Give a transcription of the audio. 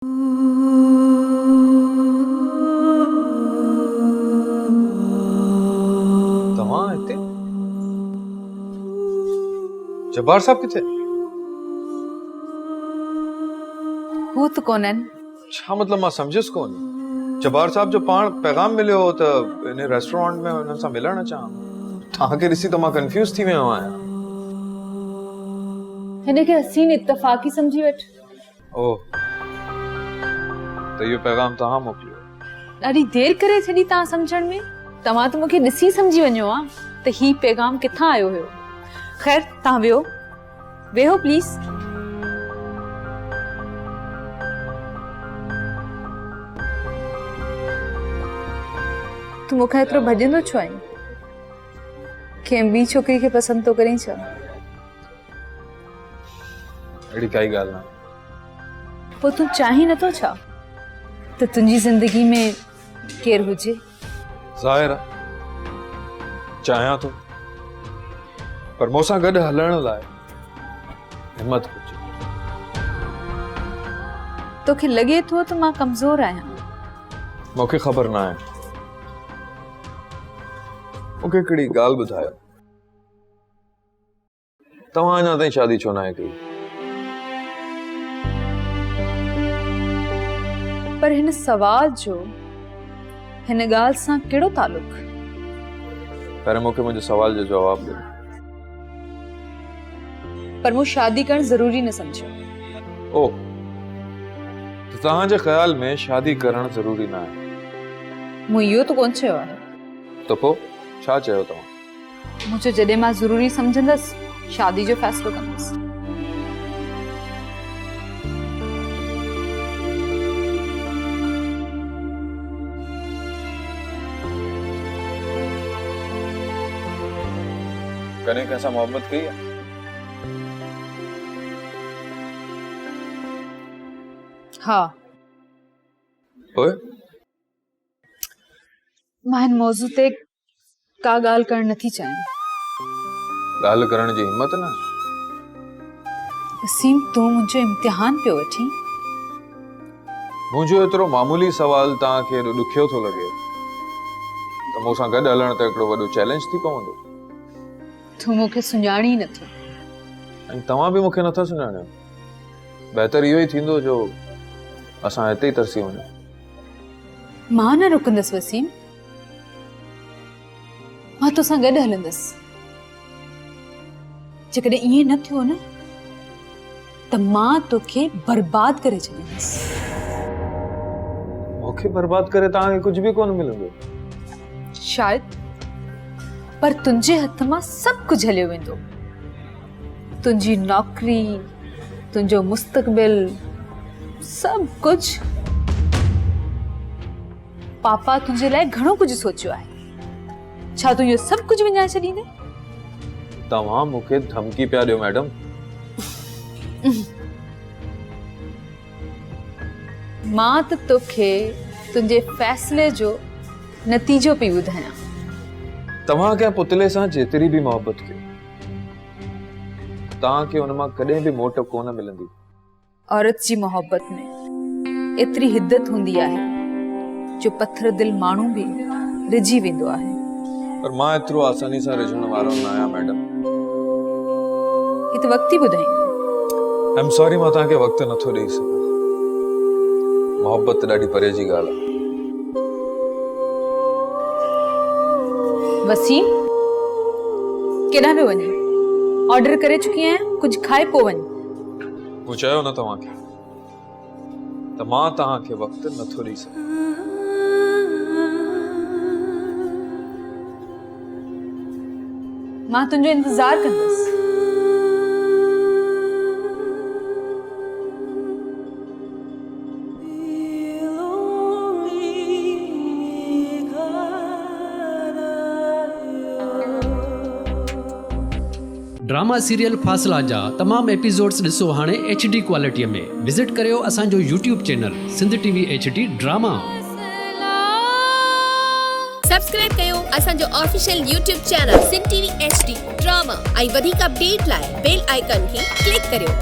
तव्हां हिते? जब्बार साहब किथे? हू त कोन्हनि। छा मतलब मां समझियुसि कोन। जब्बार साहब जो पाण पैगाम मिलियो त इन रेस्टोरेंट में हुननि सां मिलण अचां। तव्हांखे ॾिसी त मां कंफ्यूज थी वियो आहियां। हिनखे हसीन इत्तफ़ाक़ी समझी वठ। ओह, त इहो पैगाम तव्हां मोकिलियो? ॾाढी देर करे छॾी तव्हां समझण में। तव्हां त मूंखे ॾिसी समझी वञो आ त ही पैगाम किथां आयो हुयो। ख़ैर तव्हां वेहो वेहो प्लीज। तूं मूंखां एतिरो भॼंदो छो आहीं? कंहिं ॿी छोकिरी खे पसंदि थो करीं छा? अहिड़ी काई ॻाल्हि न। पोइ तूं चाहीं नथो छा त तुंहिंजी ज़िंदगी में केरु हुजे? ज़ाहिर आहे चाहियां थो, पर मूंसां गॾु हलण लाइ हिम्मत हुजे। तोखे लॻे थो त मां कमज़ोर आहियां। मूंखे ख़बर न आहे। मूंखे हिकिड़ी ॻाल्हि ॿुधायो, तव्हां अञा ताईं शादी छो न आहे कई? पर हिन सवाल जो हिन ॻाल्हि सां कहिड़ो तालुक? पहिरियों मूंखे मुंहिंजे सवाल जो जवाबु ॾियो। पर मूं शादी करणु ज़रूरी न सम्झियो। ओह, त तव्हांजे ख़्याल में शादी करणु ज़रूरी न आहे? मूं इहो त कोन चयो आहे। त पोइ छा चयो तव्हां? मूं चयो जॾहिं मां ज़रूरी सम्झंदसि शादी जो फ़ैसिलो कंदसि। कॾहिं कंहिंसां मोहब्बत कई आहे? हाँ। पोइ मां हिन मौज़ू ते का ॻाल्हि करणु नथी चाहियां। ॻाल्हि करण जी हिम्मत न? वसीम, तूं मुंहिंजो इम्तिहान पियो वठी। मुंहिंजो एतिरो मामूली सवाल तव्हांखे एॾो ॾुखियो थो लॻे त मूंसां गॾु हलण त हिकिड़ो वॾो चैलेंज थी पवंदो। तूं मूंखे सुञाणी नथो। ऐं तव्हां बि मूंखे नथा सुञाणियो। बहितर इहो ई थींदो जो असां हिते ई तरसी वञूं। मां न रुकंदसि वसीम। मां तोसां गॾु हलंदसि। जेकॾहिं ईअं न थियो न त मां तोखे बर्बाद करे छॾींदसि। मूंखे बर्बाद करे तव्हांखे कुझु बि कोन मिलंदो। शायद, पर तुंहिंजे हथ मां सभु कुझु हलियो वेंदो। तुंहिंजी नौकरी, तुंहिंजो मुस्तक़बिल, सभु कुझु। पापा तुंहिंजे लाइ घणो कुझु सोचियो आहे। छा तूं इहो सभु कुझु विञाए छॾींदे? तव्हां मूंखे धमकी पिया ॾियो मैडम। मां त तोखे तुंहिंजे फ़ैसिले जो नतीजो पई ॿुधायां। तव्हां कंहिं पुतले सां जेतिरी बि मोहब्बत कयो, तव्हांखे हुन मां कॾहिं बि मोट कोन मिलंदी। औरत जी मोहब्बत में एतिरी हिद्दत हूंदी आहे जो पत्थर दिल माण्हू बि रिझी वेंदो आहे। पर मां एतिरो आसानी सां रिझण वारो न आहियां मैडम। ही त वक़्त ई ॿुधाईंदो। आई एम सॉरी, मां तव्हांखे वक़्तु नथो ॾेई सघां। मोहब्बत ॾाढी परे जी ॻाल्हि आहे। वसीम, केॾां पियो वञे? ऑर्डर करे चुकी आहियां, कुझु खाए पोइ वञ। मूं चयो न तव्हांखे त मां तव्हांखे वक़्तु नथो ॾेई सघां। मां तुंहिंजो इंतज़ारु कंदसि। ड्रामा सीरियल फ़ासिला जा तमाम एपिसोड्स ॾिसो हाणे HD क्वालिटीअ में। विज़िट करियो असांजो YouTube channel Sindh TV HD drama. Subscribe कयो असांजो official YouTube channel Sindh TV HD drama ऐं वधीक अपडेट लाइ बेल आइकन खे क्लिक करियो।